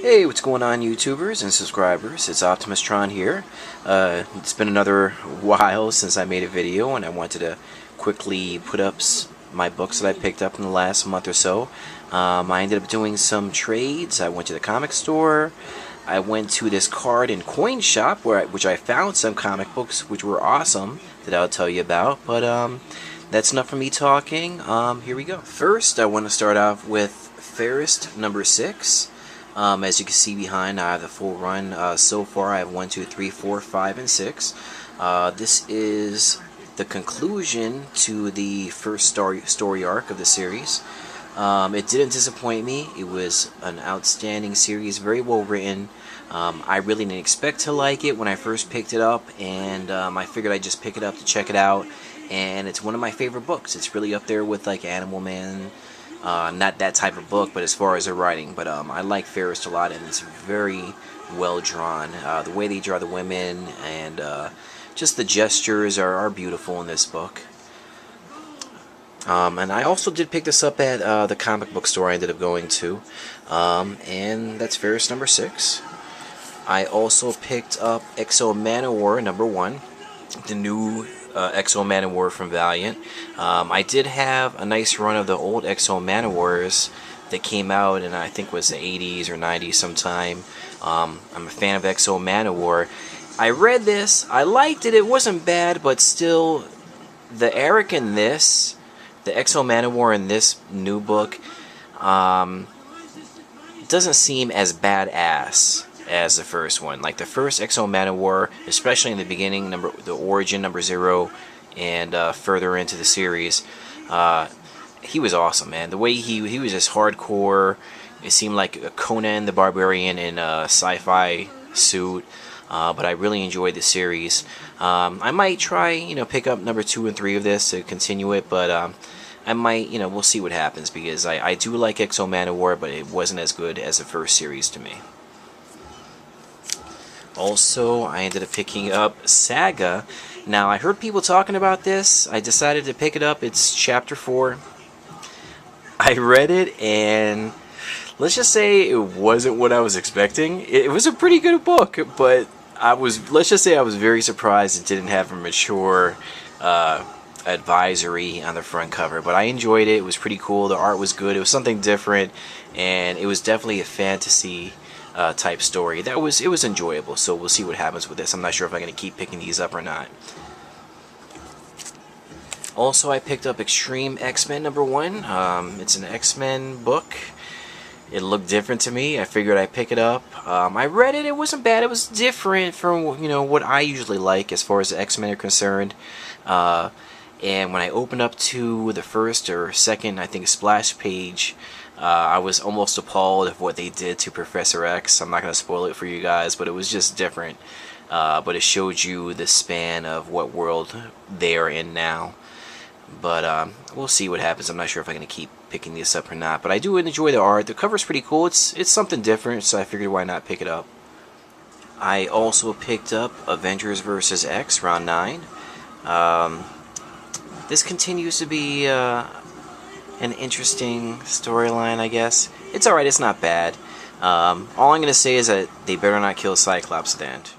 Hey, what's going on, YouTubers and subscribers? It's OptimusTron here. It's been another while since I made a video, and I wanted to quickly put up my books that I picked up in the last month or so. I ended up doing some trades. I went to the comic store. I went to this card and coin shop which I found some comic books which were awesome that I'll tell you about. But that's enough for me talking. Here we go. First, I want to start off with Fairest number 6. As you can see behind, I have the full run. So far, I have 1, 2, 3, 4, 5, and 6. This is the conclusion to the first story arc of the series. It didn't disappoint me. It was an outstanding series, very well written. I really didn't expect to like it when I first picked it up, and I figured I'd just pick it up to check it out. And it's one of my favorite books. It's really up there with like Animal Man. Not that type of book, but as far as the writing. But I like Fairest a lot, and it's very well drawn. The way they draw the women and just the gestures are beautiful in this book. And I also did pick this up at the comic book store I ended up going to, and that's Fairest number 6. I also picked up X-O Manowar number 1, the new X-O Manowar from Valiant. I did have a nice run of the old X-O Manowars that came out in, I think it was the 80s or 90s sometime. I'm a fan of X-O Manowar. I read this, I liked it, it wasn't bad, but still, the Eric in this, the X-O Manowar in this new book, doesn't seem as badass as the first one. Like the first X-O Manowar, especially in the beginning, the origin number 0, and further into the series, he was awesome, man. The way he was just hardcore. It seemed like a Conan the Barbarian in a sci-fi suit. But I really enjoyed the series. I might try, pick up number 2 and 3 of this to continue it, but I might, we'll see what happens, because I do like X-O Manowar, but it wasn't as good as the first series to me. Also, I ended up picking up Saga. Now, I heard people talking about this. I decided to pick it up. It's chapter 4. I read it, and let's just say it wasn't what I was expecting. It was a pretty good book, but let's just say I was very surprised it didn't have a mature advisory on the front cover. But I enjoyed it. It was pretty cool. The art was good. It was something different, and it was definitely a fantasy type story. It was enjoyable, so we'll see what happens with this. I'm not sure if I'm going to keep picking these up or not. Also, I picked up Extreme X-Men number 1. It's an X-Men book. It looked different to me. I figured I'd pick it up. I read it. It wasn't bad. It was different from what I usually like as far as the X-Men are concerned. And when I opened up to the first or second, I think, splash page, I was almost appalled at what they did to Professor X. I'm not going to spoil it for you guys, but it was just different. But it showed you the span of what world they are in now. But we'll see what happens. I'm not sure if I'm going to keep picking this up or not. But I do enjoy the art. The cover's pretty cool. It's something different, so I figured why not pick it up. I also picked up Avengers vs. X, round 9. This continues to be an interesting storyline, I guess. It's alright, it's not bad. All I'm going to say is that they better not kill Cyclops at the end.